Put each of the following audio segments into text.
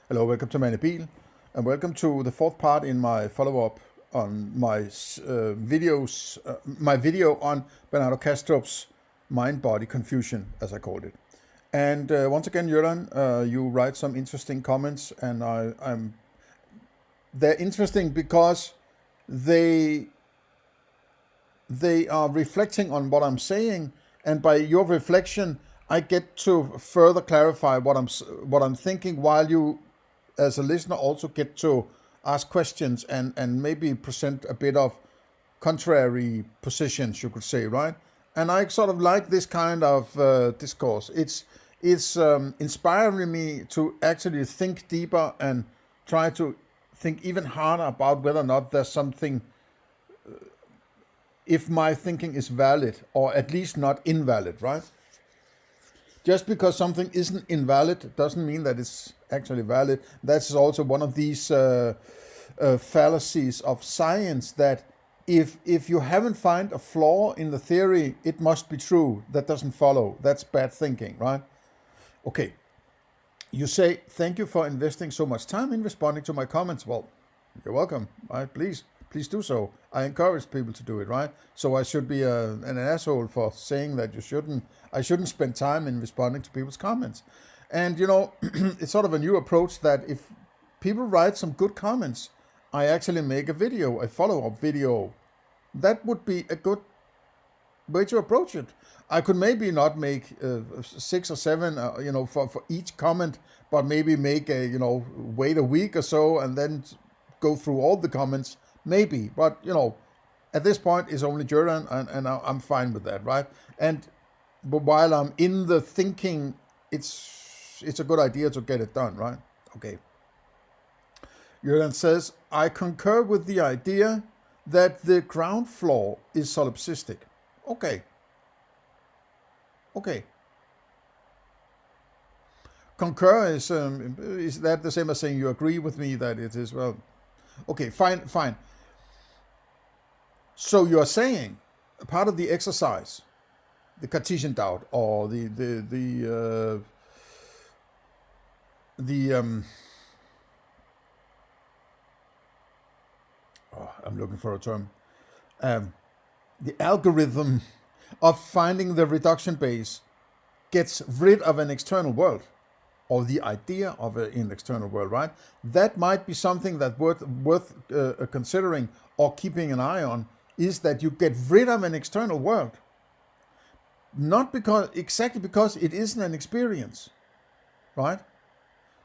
Hello, welcome to Manibil, and welcome to the fourth part in my follow-up on my videos, my video on Bernardo Kastrup's mind-body confusion, as I called it. And once again, Göran, you write some interesting comments, and they're interesting because they are reflecting on what I'm saying, and by your reflection, I get to further clarify what I'm thinking, while you, as a listener, also get to ask questions and maybe present a bit of contrary positions, you could say, right? And I sort of like this kind of discourse. It's inspiring me to actually think deeper and try to think even harder about whether or not there's something, if my thinking is valid or at least not invalid, right? Just because something isn't invalid doesn't mean that it's actually valid. That's also one of these fallacies of science, that if you haven't found a flaw in the theory, it must be true. That doesn't follow. That's bad thinking, right? Okay. You say, thank you for investing so much time in responding to my comments. Well, you're welcome, right? Please do so. I encourage people to do it, right? So I should be an asshole for saying that I shouldn't spend time in responding to people's comments. And, it's sort of a new approach that if people write some good comments, I actually make a follow-up video. That would be a good way to approach it. I could maybe not make 6 or 7, for each comment, but maybe make wait a week or so and then go through all the comments, maybe. But at this point, it's only Göran, and I'm fine with that, right? But while I'm in the thinking, it's a good idea to get it done, right? Okay. Göran says, I concur with the idea that the ground floor is solipsistic. Okay. Concur is that the same as saying you agree with me that it is? Well, okay, fine. So you are saying part of the exercise, the Cartesian doubt, or I'm looking for a term, the algorithm of finding the reduction base gets rid of an external world, or the idea of an external world, right? That might be something that worth considering or keeping an eye on, is that you get rid of an external world. Not exactly because it isn't an experience, right?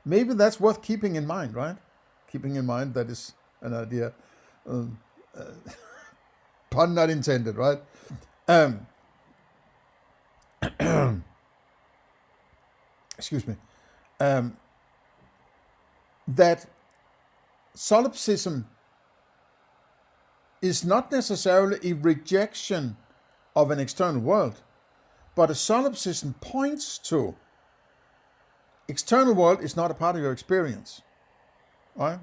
Maybe that's worth keeping in mind, right? Keeping in mind, that is an idea. Pun not intended, right? Excuse me. That solipsism is not necessarily a rejection of an external world, but a solipsism points to external world is not a part of your experience, right?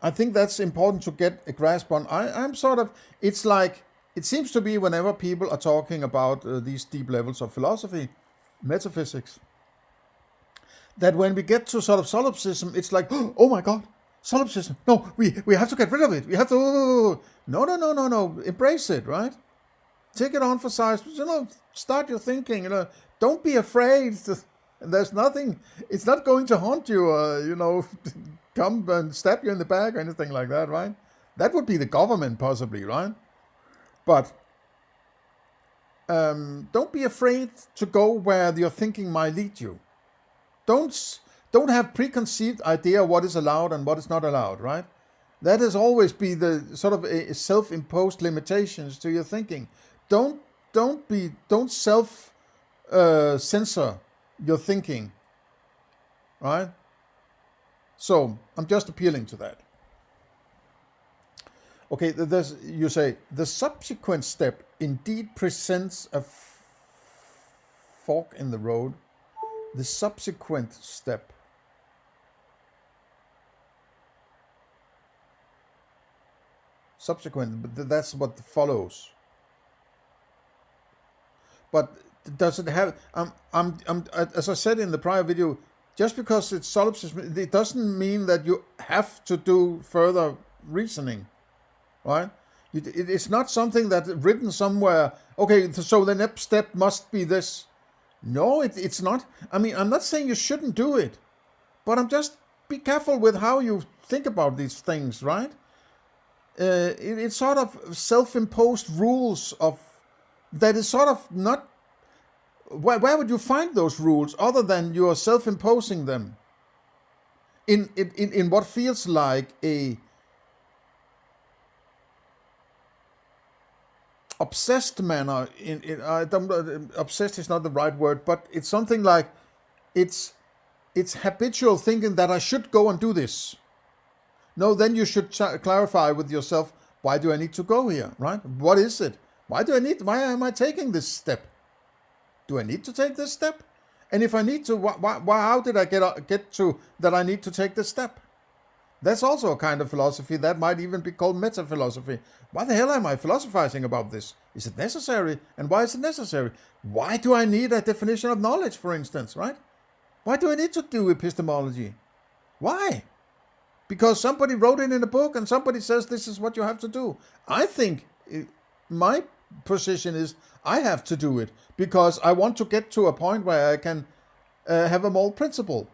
I think that's important to get a grasp on. I'm sort of, it's like, it seems to be whenever people are talking about these deep levels of philosophy, metaphysics, that when we get to sort of solipsism, it's like, oh my God, solipsism. No, we have to get rid of it. We have to, no. Embrace it, right? Take it on for size. Start your thinking, don't be afraid. There's nothing, it's not going to haunt you, come and stab you in the back or anything like that, right? That would be the government, possibly, right? But don't be afraid to go where your thinking might lead you. Don't have preconceived idea what is allowed and what is not allowed, right? That has always been the sort of a self-imposed limitations to your thinking. Don't self censor your thinking, right? So I'm just appealing to that. Okay, you say, the subsequent step indeed presents a fork in the road. The subsequent step. Subsequent, but that's what follows. But does it have? As I said in the prior video, just because it's solipsism, it doesn't mean that you have to do further reasoning, right? It's not something that's written somewhere. Okay, so the next step must be this. No, it's not. I mean, I'm not saying you shouldn't do it, but I'm just be careful with how you think about these things, right? It's sort of self-imposed rules of that is sort of not. Where would you find those rules other than you are self-imposing them in what feels like a obsessed manner? I don't, obsessed is not the right word, but it's something like it's habitual thinking that I should go and do this. No, then you should clarify with yourself, why do I need to go here, right? What is it? Why am I taking this step? Do I need to take this step? And if I need to, how did I get to that I need to take this step? That's also a kind of philosophy that might even be called meta-philosophy. Why the hell am I philosophizing about this? Is it necessary? And why is it necessary? Why do I need a definition of knowledge, for instance, right? Why do I need to do epistemology? Why? Because somebody wrote it in a book and somebody says this is what you have to do. I think my position is I have to do it because I want to get to a point where I can have a moral principle.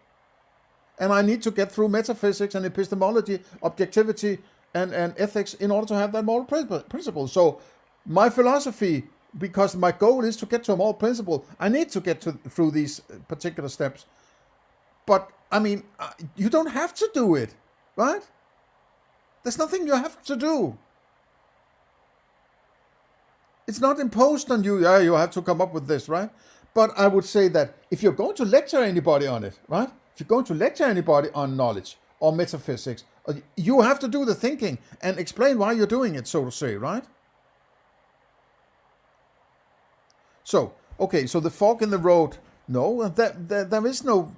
And I need to get through metaphysics and epistemology, objectivity and ethics in order to have that moral principle. So my philosophy, because my goal is to get to a moral principle, I need to get through these particular steps. But, I mean, you don't have to do it, right? There's nothing you have to do. It's not imposed on you, you have to come up with this, right? But I would say that if you're going to lecture anybody on it, right? If you're going to lecture anybody on knowledge or metaphysics, you have to do the thinking and explain why you're doing it, so to say, right? So, okay, so the fork in the road, no, there's no,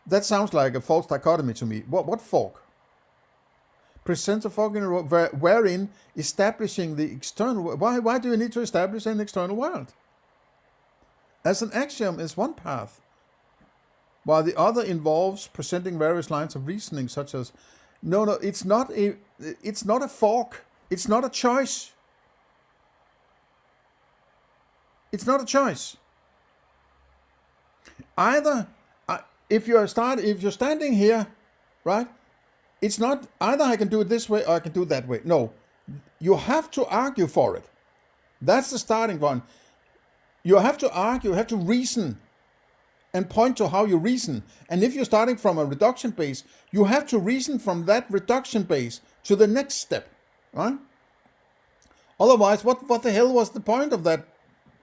that sounds like a false dichotomy to me. What fork? Presents a fork in the road wherein establishing the external. Why do you need to establish an external world? As an axiom is one path, while the other involves presenting various lines of reasoning, such as, no, it's not a fork. It's not a choice. It's not a choice. Either, if you're standing here, right? It's not either I can do it this way or I can do it that way. No, you have to argue for it. That's the starting point. You have to argue, you have to reason and point to how you reason. And if you're starting from a reduction base, you have to reason from that reduction base to the next step, right? Otherwise, what the hell was the point of that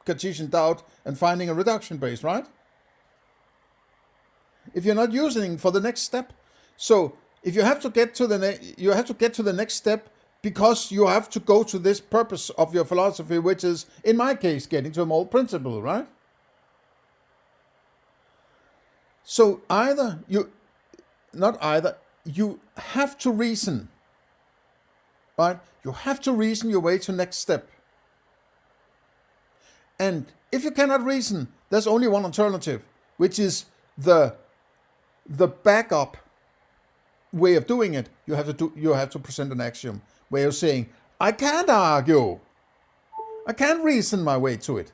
Cartesian doubt and finding a reduction base, right? If you're not using for the next step. So if you have to get to the next step because you have to go to this purpose of your philosophy, which is, in my case, getting to a moral principle, right? So you have to reason, right? You have to reason your way to next step. And if you cannot reason, there's only one alternative, which is the backup way of doing it. You have to present an axiom where you're saying, I can't argue. I can't reason my way to it.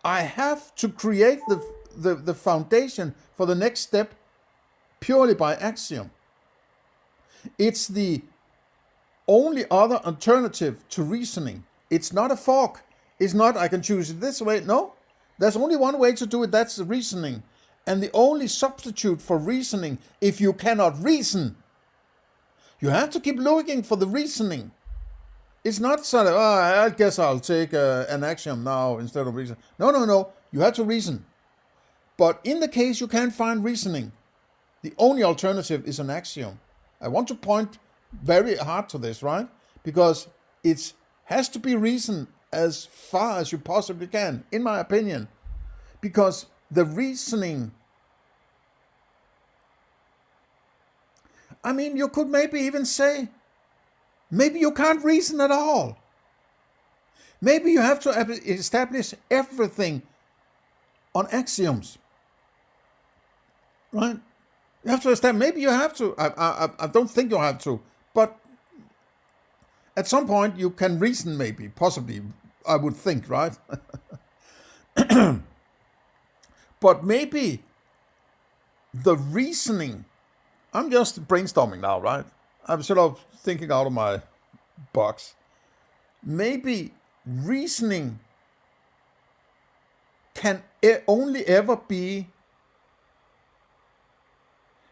I have to create the foundation for the next step purely by axiom. It's the only other alternative to reasoning. It's not a fork. It's not I can choose it this way. No, there's only one way to do it. That's reasoning. And the only substitute for reasoning, if you cannot reason, you have to keep looking for the reasoning. It's not sort of, I guess I'll take an axiom now instead of reason. No. You have to reason. But in the case you can't find reasoning, the only alternative is an axiom. I want to point very hard to this, right? Because it has to be reason as far as you possibly can, in my opinion. Because the reasoning, I mean, you could maybe even say, maybe you can't reason at all. Maybe you have to establish everything on axioms. right? You have to understand. Maybe you have to. I don't think you have to, but at some point you can reason. Maybe, possibly, I would think, right? But maybe the reasoning. I'm just brainstorming now, right? I'm sort of thinking out of my box. Maybe reasoning can only ever be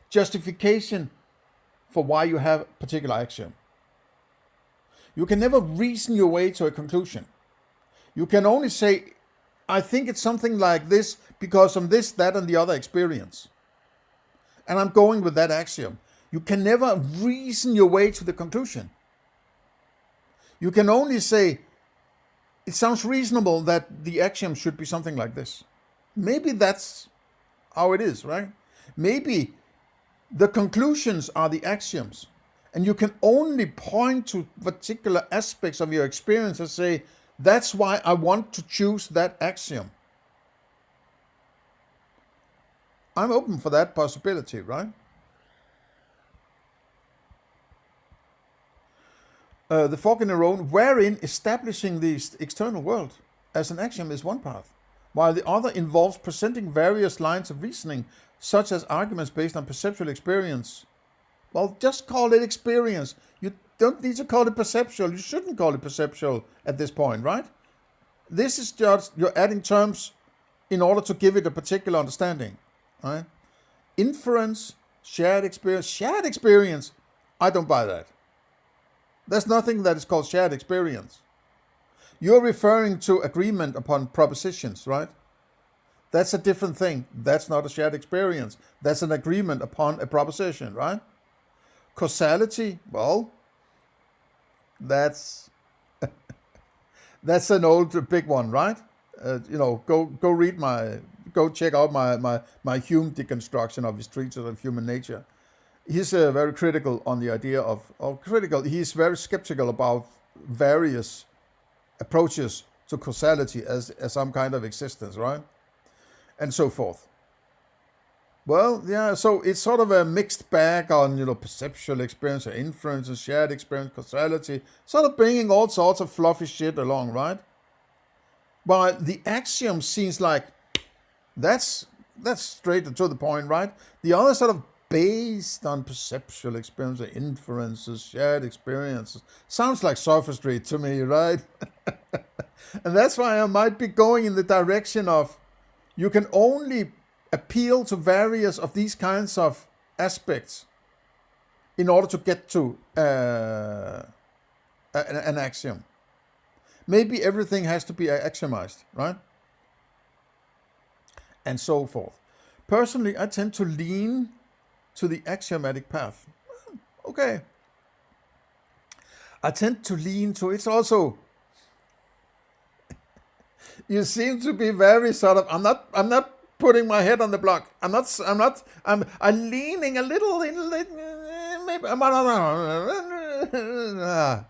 justification for why you have a particular action. You can never reason your way to a conclusion. You can only say, I think it's something like this because of this, that, and the other experience. And I'm going with that axiom. You can never reason your way to the conclusion. You can only say, it sounds reasonable that the axiom should be something like this. Maybe that's how it is, right? Maybe the conclusions are the axioms. And you can only point to particular aspects of your experience and say, that's why I want to choose that axiom. I'm open for that possibility, right? The fork in the road, wherein establishing the external world as an axiom is one path, while the other involves presenting various lines of reasoning, such as arguments based on perceptual experience. Well, just call it experience. You don't need to call it perceptual. You shouldn't call it perceptual at this point, right? This is just, you're adding terms in order to give it a particular understanding, right? Inference, shared experience. Shared experience, I don't buy that. There's nothing that is called shared experience. You're referring to agreement upon propositions, right? That's a different thing. That's not a shared experience. That's an agreement upon a proposition, right? Causality, well, that's that's an old big one, right? Go check out my Hume deconstruction of his treatise of human nature. He's very critical on the idea he's very skeptical about various approaches to causality as some kind of existence, right? And so forth. Well, yeah, so it's sort of a mixed bag on, perceptual experience, inference, and shared experience, causality, sort of bringing all sorts of fluffy shit along, right? But the axiom seems like that's straight to the point, right? The other sort of based on perceptual experience, inferences, shared experiences. Sounds like sophistry to me, right? And that's why I might be going in the direction of you can only appeal to various of these kinds of aspects in order to get to an axiom. Maybe everything has to be axiomized, right? And so forth. Personally, I tend to lean to the axiomatic path. Okay. I tend to lean to it's also you seem to be very sort of I'm not putting my head on the block. I'm leaning a little in maybe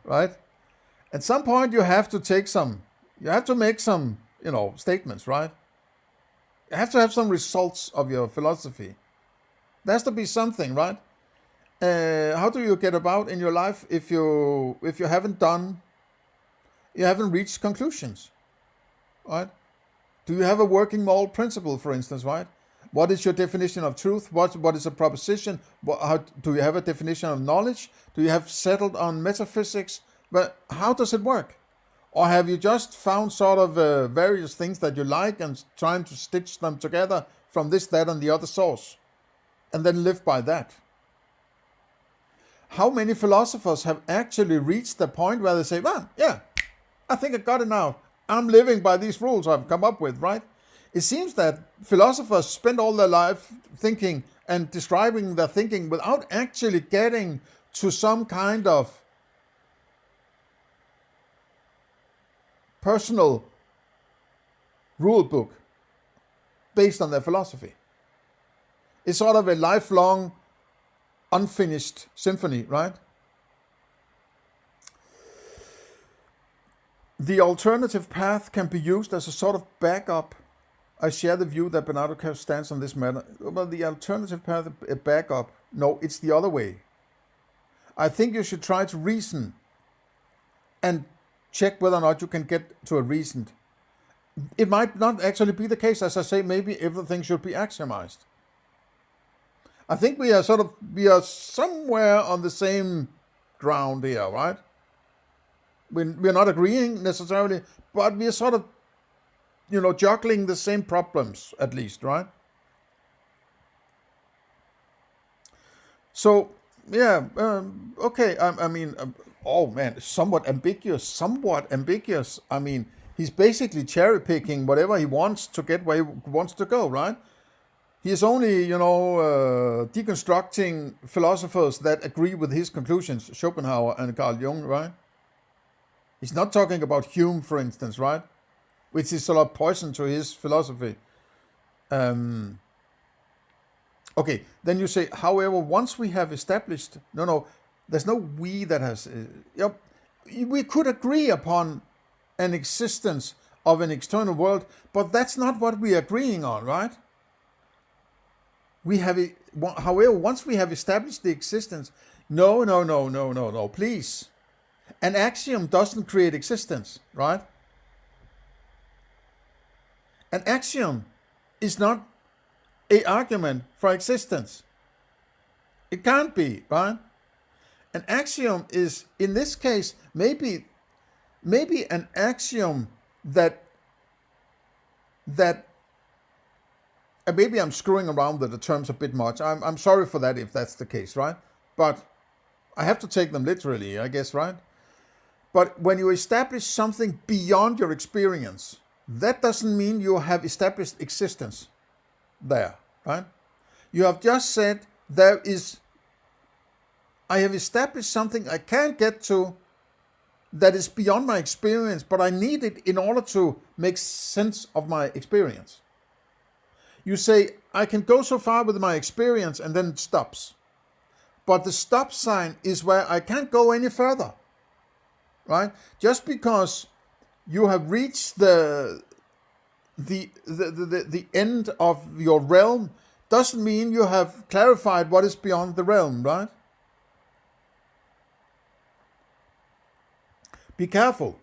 right? At some point you have to make some, statements, right? You have to have some results of your philosophy. There has to be something, right? How do you get about in your life if you haven't reached conclusions, right? Do you have a working moral principle, for instance, right? What is your definition of truth? What is a proposition? Do you have a definition of knowledge? Do you have settled on metaphysics? But how does it work? Or have you just found sort of various things that you like and trying to stitch them together from this, that, and the other source? And then live by that. How many philosophers have actually reached the point where they say, well, yeah, I think I got it now. I'm living by these rules I've come up with, right? It seems that philosophers spend all their life thinking and describing their thinking without actually getting to some kind of personal rule book based on their philosophy. It's sort of a lifelong, unfinished symphony, right? The alternative path can be used as a sort of backup I share the view that Bernardo Kastrup stands on this matter. Well, the alternative path, a backup. No, it's the other way. I think you should try to reason and check whether or not you can get to a reason. It might not actually be the case. As I say, maybe everything should be axiomized. I think we are somewhere on the same ground here, right? We're not agreeing necessarily, but we're sort of, juggling the same problems at least, right? So, yeah, okay. I mean, oh man, somewhat ambiguous. I mean, he's basically cherry picking whatever he wants to get where he wants to go, right? He is only, deconstructing philosophers that agree with his conclusions, Schopenhauer and Carl Jung, right? He's not talking about Hume, for instance, right? Which is sort of poison to his philosophy. Okay, then you say, however, once we have established, no, there's no we that has, we could agree upon an existence of an external world, but that's not what we're agreeing on, right? However, once we have established the existence, no, please. An axiom doesn't create existence, right? An axiom is not an argument for existence. It can't be, right? An axiom is, in this case, maybe an axiom that maybe I'm screwing around with the terms a bit much. I'm sorry for that if that's the case, right? But I have to take them literally, I guess, right? But when you establish something beyond your experience, that doesn't mean you have established existence there, right? You have just said I have established something I can't get to that is beyond my experience, but I need it in order to make sense of my experience. You say, I can go so far with my experience and then it stops. But the stop sign is where I can't go any further, right? Just because you have reached the end of your realm doesn't mean you have clarified what is beyond the realm, right? Be careful.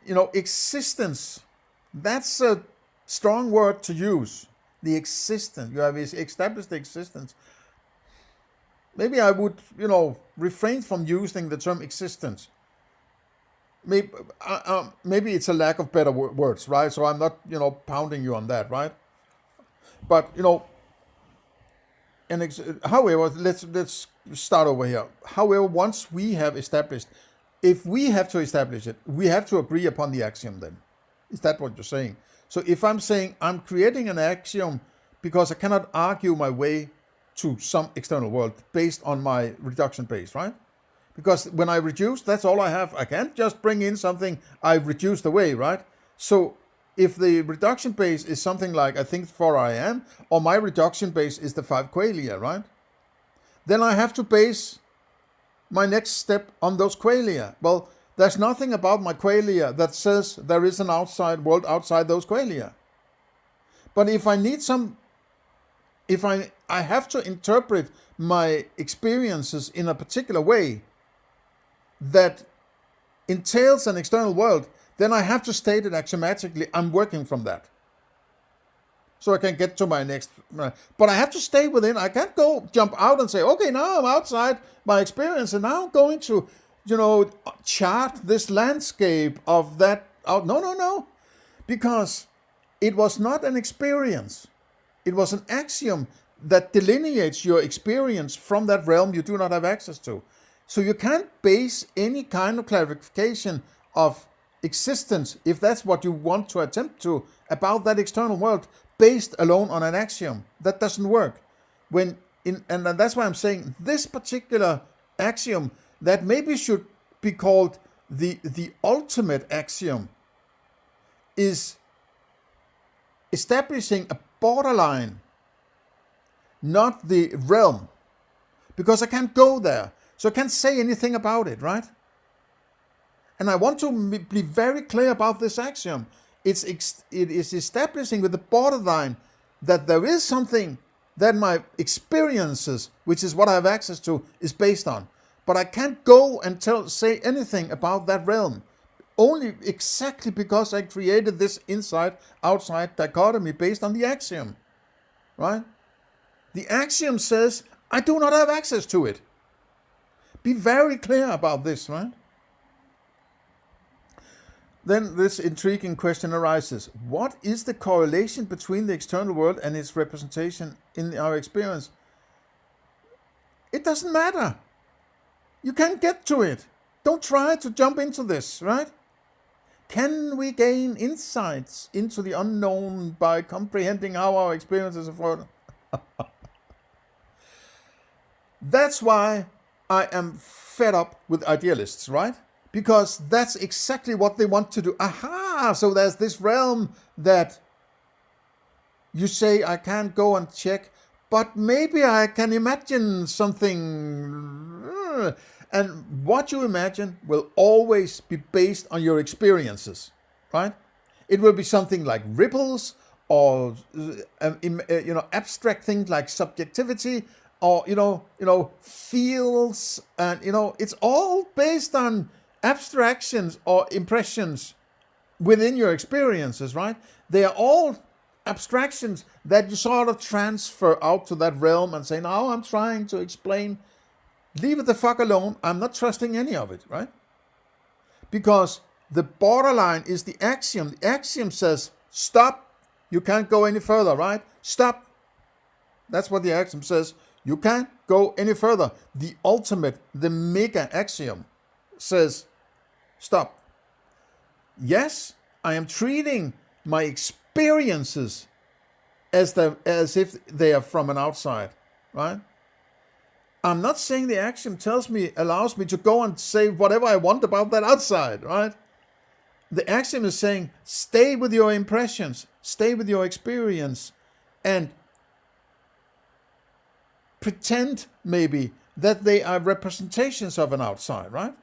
Existence, that's a strong word to use. The existence. You have established the existence. Maybe I would, refrain from using the term existence. Maybe it's a lack of better words, right? So I'm not, pounding you on that, right? But, however, let's start over here. However, once we have established, if we have to establish it, we have to agree upon the axiom then. Is that what you're saying? So if I'm saying I'm creating an axiom because I cannot argue my way to some external world based on my reduction base, right? Because when I reduce, that's all I have. I can't just bring in something I've reduced away, right? So if the reduction base is something like, I think for I am, or my reduction base is the 5 qualia, right? Then I have to base my next step on those qualia. Well, there's nothing about my qualia that says there is an outside world outside those qualia. But if I need I have to interpret my experiences in a particular way that entails an external world, then I have to state it axiomatically. I'm working from that. So I can get to my next. But I have to stay within. I can't go jump out and say, okay, now I'm outside my experience and now I'm going to, chart this landscape of that out. No. Because it was not an experience. It was an axiom that delineates your experience from that realm you do not have access to. So you can't base any kind of clarification of existence, if that's what you want to attempt to, about that external world, based alone on an axiom. That doesn't work. And that's why I'm saying this particular axiom that maybe should be called the ultimate axiom is establishing a borderline, not the realm, because I can't go there, so I can't say anything about it, right? And I want to be very clear about this axiom. it is establishing with the borderline that there is something that my experiences, which is what I have access to, is based on. But I can't go and say anything about that realm, only exactly because I created this inside-outside dichotomy based on the axiom, right? The axiom says I do not have access to it. Be very clear about this, right? Then this intriguing question arises. What is the correlation between the external world and its representation in our experience? It doesn't matter. You can't get to it. Don't try to jump into this, right? Can we gain insights into the unknown by comprehending how our experiences are? That's why I am fed up with idealists, right? Because that's exactly what they want to do. Aha! So there's this realm that you say I can't go and check, but maybe I can imagine something. And what you imagine will always be based on your experiences, right? It will be something like ripples, or abstract things like subjectivity, or feels, and it's all based on abstractions or impressions within your experiences, right? They are all abstractions that you sort of transfer out to that realm and say, now I'm trying to explain. Leave it the fuck alone. I'm not trusting any of it, right? Because the borderline is the axiom. The axiom says, stop. You can't go any further, right? Stop. That's what the axiom says. You can't go any further. The ultimate, the mega axiom says, stop. Yes, I am treating my experiences as if they are from an outside, right? I'm not saying the axiom allows me to go and say whatever I want about that outside, right? The axiom is saying, stay with your impressions, stay with your experience, and pretend maybe that they are representations of an outside, right?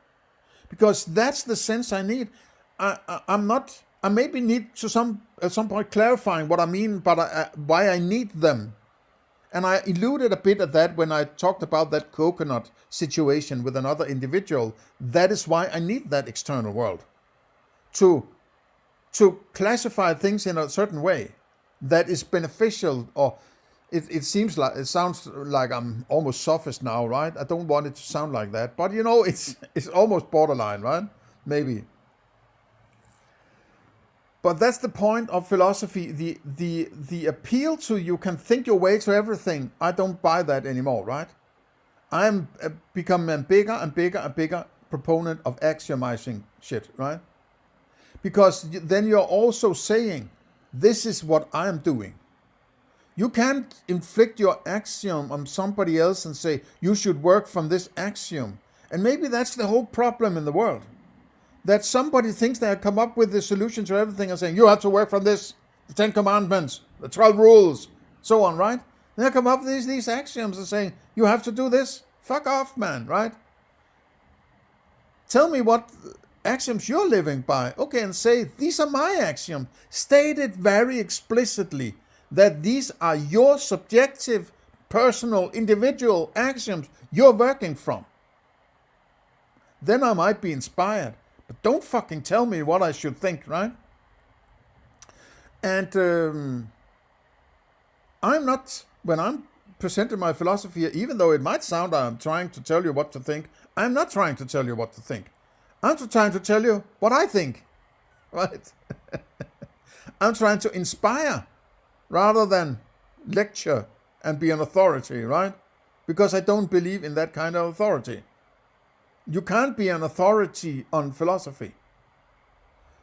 Because that's the sense I need. I maybe need to at some point clarifying what I mean, but why I need them. And I alluded a bit at that when I talked about that coconut situation with another individual. That is why I need that external world. To classify things in a certain way that is beneficial, or it sounds like I'm almost sophist now, right? I don't want it to sound like that, but it's almost borderline, right? Maybe. But that's the point of philosophy. The appeal to you can think your way to everything. I don't buy that anymore, right? I'm become a bigger and bigger and bigger proponent of axiomizing shit, right? Because then you're also saying, this is what I'm doing. You can't inflict your axiom on somebody else and say, you should work from this axiom. And maybe that's the whole problem in the world. That somebody thinks they have come up with the solution to everything and saying, you have to work from this, the 10 Commandments, the 12 rules, so on, right? They come up with these axioms and saying, you have to do this. Fuck off, man, right? Tell me what axioms you're living by. Okay, and say, these are my axioms. State it very explicitly that these are your subjective, personal, individual axioms you're working from. Then I might be inspired. But don't fucking tell me what I should think, right? And I'm not, when I'm presenting my philosophy, even though it might sound I'm trying to tell you what to think, I'm not trying to tell you what to think. I'm trying to tell you what I think, right? I'm trying to inspire rather than lecture and be an authority, right? Because I don't believe in that kind of authority. You can't be an authority on philosophy.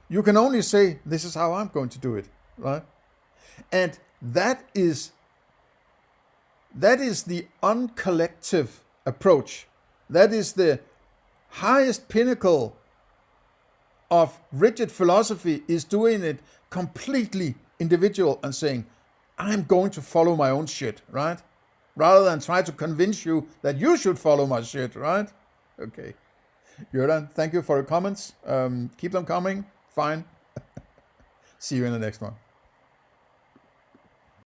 You can only say, this is how I'm going to do it, right? And that is the uncollective approach. That is the highest pinnacle of rigid philosophy, is doing it completely individual and saying, I'm going to follow my own shit, right? Rather than try to convince you that you should follow my shit, right? Okay. Jordan, thank you for your comments. Keep them coming. Fine. See you in the next one.